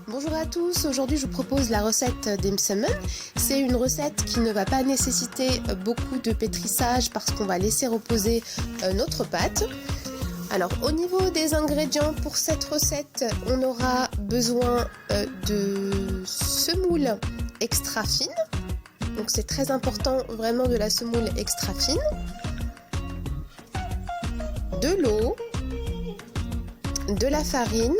Bonjour à tous, aujourd'hui je vous propose la recette dim sum. C'est une recette qui ne va pas nécessiter beaucoup de pétrissage parce qu'on va laisser reposer notre pâte. Alors au niveau des ingrédients pour cette recette, on aura besoin de semoule extra fine. Donc c'est très important vraiment de la semoule extra fine. De l'eau, de la farine,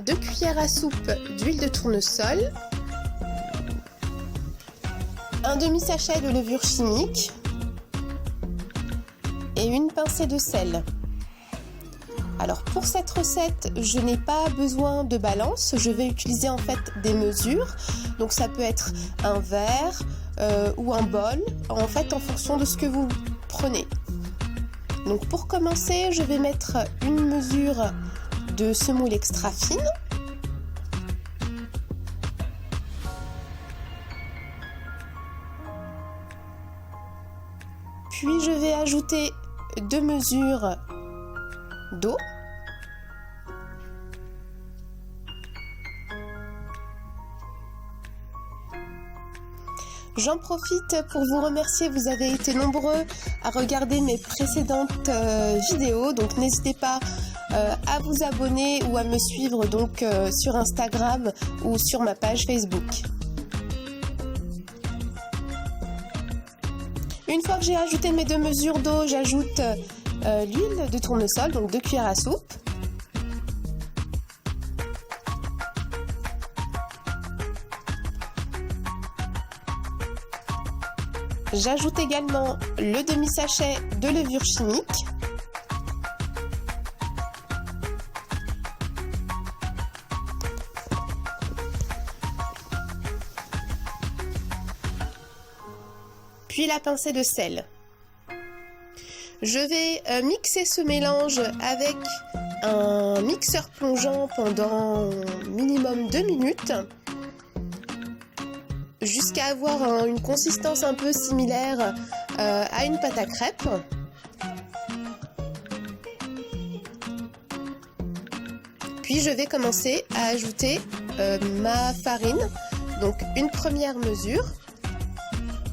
2 cuillères à soupe d'huile de tournesol, un demi-sachet de levure chimique et une pincée de sel. Alors pour cette recette, je n'ai pas besoin de balance, je vais utiliser en fait des mesures. Donc ça peut être un verre ou un bol, en fait en fonction de ce que vous prenez. Donc pour commencer, je vais mettre une mesure de semoule extra fine. Puis je vais ajouter 2 mesures d'eau. J'en profite pour vous remercier, vous avez été nombreux à regarder mes précédentes vidéos, donc n'hésitez pas à vous abonner ou à me suivre donc sur Instagram ou sur ma page Facebook. Une fois que j'ai ajouté mes 2 mesures d'eau, j'ajoute l'huile de tournesol, donc 2 cuillères à soupe. J'ajoute également le demi-sachet de levure chimique. Puis la pincée de sel. Je vais mixer ce mélange avec un mixeur plongeant pendant minimum 2 minutes. Jusqu'à avoir une consistance un peu similaire à une pâte à crêpes. Puis je vais commencer à ajouter ma farine, donc une première mesure.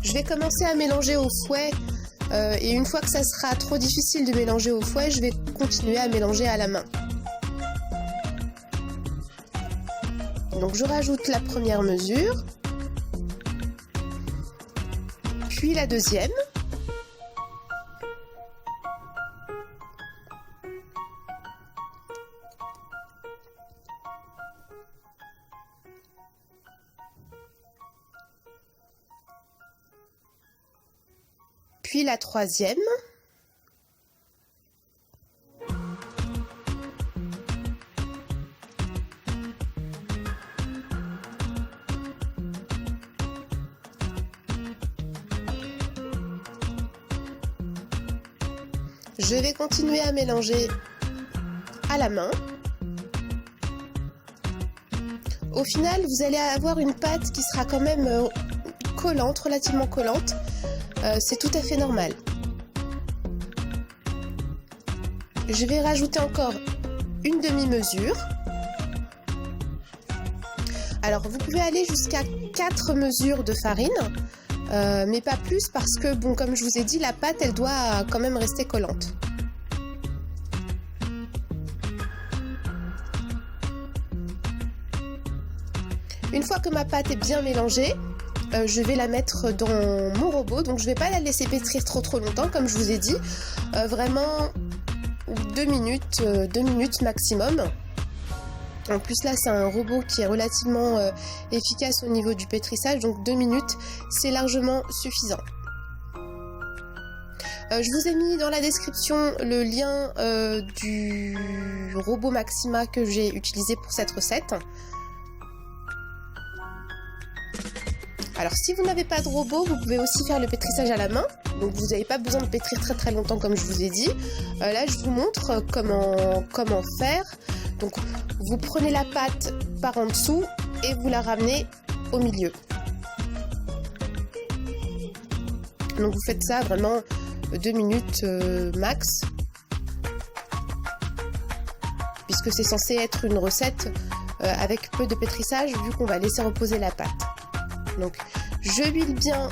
Je vais commencer à mélanger au fouet et une fois que ça sera trop difficile de mélanger au fouet, je vais continuer à mélanger à la main. Donc je rajoute la première mesure. Puis la deuxième. Puis la troisième. Je vais continuer à mélanger à la main. Au final, vous allez avoir une pâte qui sera quand même collante, relativement collante. C'est tout à fait normal. Je vais rajouter encore une demi-mesure. Alors, vous pouvez aller jusqu'à 4 mesures de farine. Mais pas plus parce que, bon, comme je vous ai dit, la pâte, elle doit quand même rester collante. Une fois que ma pâte est bien mélangée, je vais la mettre dans mon robot. Donc, je ne vais pas la laisser pétrir trop longtemps, comme je vous ai dit. Vraiment 2 minutes maximum. En plus là c'est un robot qui est relativement efficace au niveau du pétrissage, donc 2 minutes c'est largement suffisant. Je vous ai mis dans la description le lien du robot Maxima que j'ai utilisé pour cette recette. Alors si vous n'avez pas de robot, vous pouvez aussi faire le pétrissage à la main, donc vous n'avez pas besoin de pétrir très longtemps comme je vous ai dit. Là je vous montre comment faire. Donc vous prenez la pâte par en dessous et vous la ramenez au milieu. Donc vous faites ça vraiment 2 minutes max. Puisque c'est censé être une recette avec peu de pétrissage vu qu'on va laisser reposer la pâte. Donc je huile bien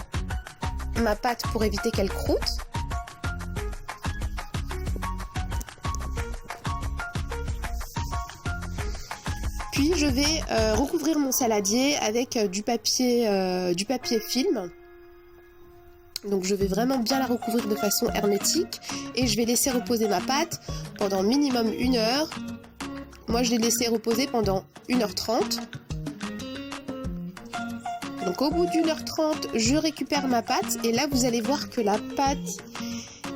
ma pâte pour éviter qu'elle croûte. Puis je vais recouvrir mon saladier avec du papier film. Donc je vais vraiment bien la recouvrir de façon hermétique et je vais laisser reposer ma pâte pendant minimum 1 heure. Moi je l'ai laissé reposer pendant 1h30. Donc au bout d'1h30, je récupère ma pâte et là vous allez voir que la pâte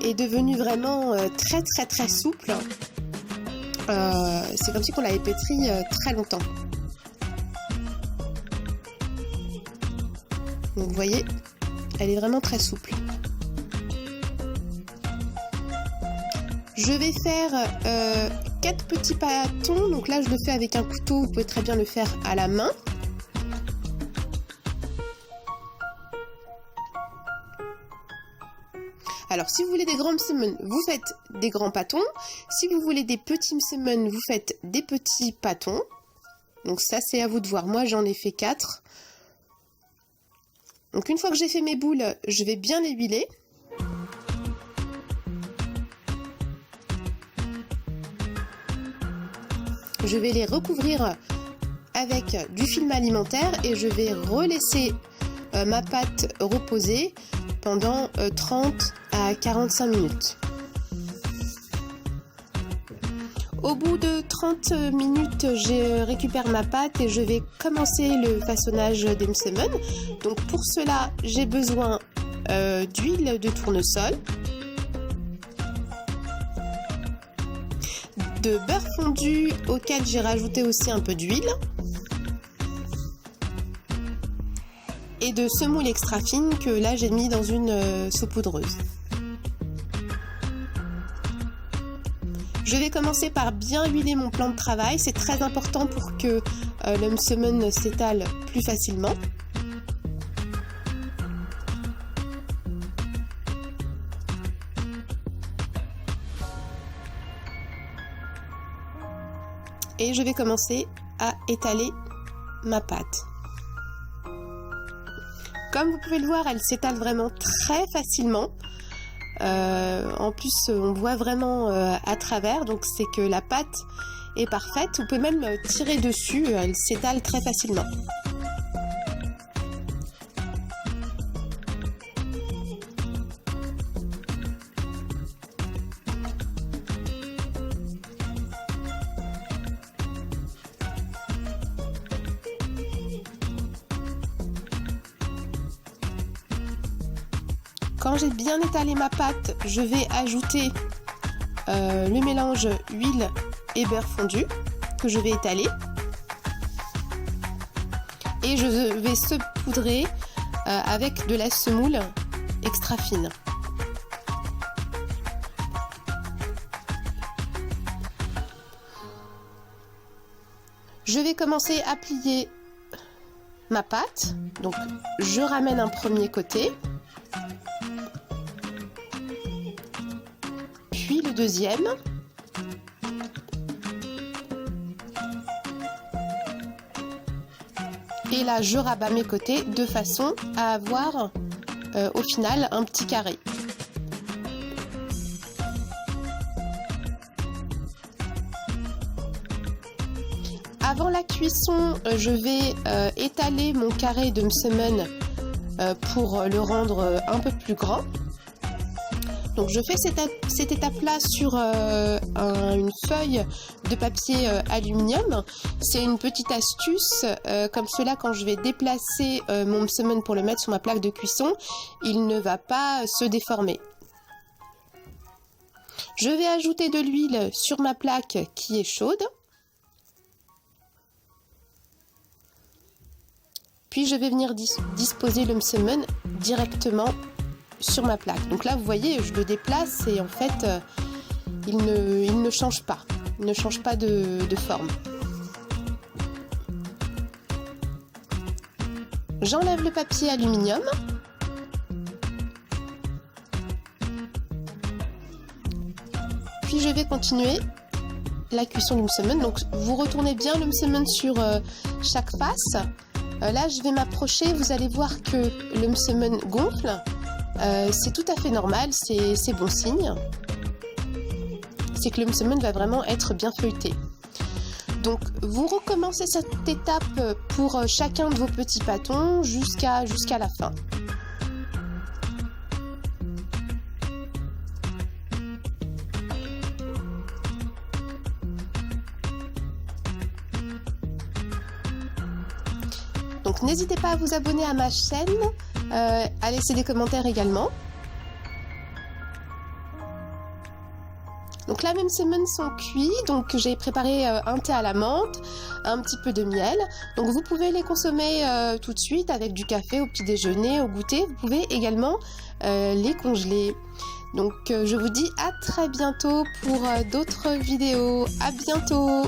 est devenue vraiment très souple. C'est comme si on l'avait pétrie très longtemps. Donc vous voyez, elle est vraiment très souple. Je vais faire 4 petits pâtons. Donc là je le fais avec un couteau, vous pouvez très bien le faire à la main. Alors, si vous voulez des grands msemen, vous faites des grands pâtons. Si vous voulez des petits msemen, vous faites des petits pâtons. Donc ça, c'est à vous de voir. Moi, j'en ai fait 4. Donc une fois que j'ai fait mes boules, je vais bien les huiler. Je vais les recouvrir avec du film alimentaire et je vais relaisser ma pâte reposer pendant 30 à 45 minutes. Au bout de 30 minutes, je récupère ma pâte et je vais commencer le façonnage des msemen. Donc pour cela, j'ai besoin d'huile de tournesol, de beurre fondu auquel j'ai rajouté aussi un peu d'huile et de semoule extra fine que là j'ai mis dans une saupoudreuse. Je vais commencer par bien huiler mon plan de travail, c'est très important pour que le msemen s'étale plus facilement. Et je vais commencer à étaler ma pâte. Comme vous pouvez le voir, elle s'étale vraiment très facilement. En plus, on voit vraiment à travers, donc c'est que la pâte est parfaite. Vous pouvez même tirer dessus, elle s'étale très facilement. Quand j'ai bien étalé ma pâte, je vais ajouter le mélange huile et beurre fondu que je vais étaler. Et je vais saupoudrer avec de la semoule extra fine. Je vais commencer à plier ma pâte. Donc je ramène un premier côté. Puis le deuxième. Et là, je rabats mes côtés de façon à avoir au final un petit carré. Avant la cuisson, je vais étaler mon carré de msemen pour le rendre un peu plus grand. Donc je fais cette étape-là sur une feuille de papier aluminium. C'est une petite astuce, comme cela quand je vais déplacer mon msemen pour le mettre sur ma plaque de cuisson, il ne va pas se déformer. Je vais ajouter de l'huile sur ma plaque qui est chaude. Puis je vais venir disposer le msemen directement sur ma plaque. Donc là vous voyez, je le déplace et en fait il ne change pas. Il ne change pas de forme. J'enlève le papier aluminium. Puis je vais continuer la cuisson du msemen. Donc vous retournez bien le msemen sur chaque face. Là je vais m'approcher, vous allez voir que le msemen gonfle. C'est tout à fait normal, c'est bon signe. C'est que le msemen va vraiment être bien feuilleté. Donc vous recommencez cette étape pour chacun de vos petits pâtons jusqu'à la fin. Donc n'hésitez pas à vous abonner à ma chaîne, à laisser des commentaires également. Donc là, mes msemen sont cuits, donc j'ai préparé un thé à la menthe, un petit peu de miel. Donc vous pouvez les consommer tout de suite avec du café au petit déjeuner, au goûter. Vous pouvez également les congeler. Donc je vous dis à très bientôt pour d'autres vidéos. À bientôt!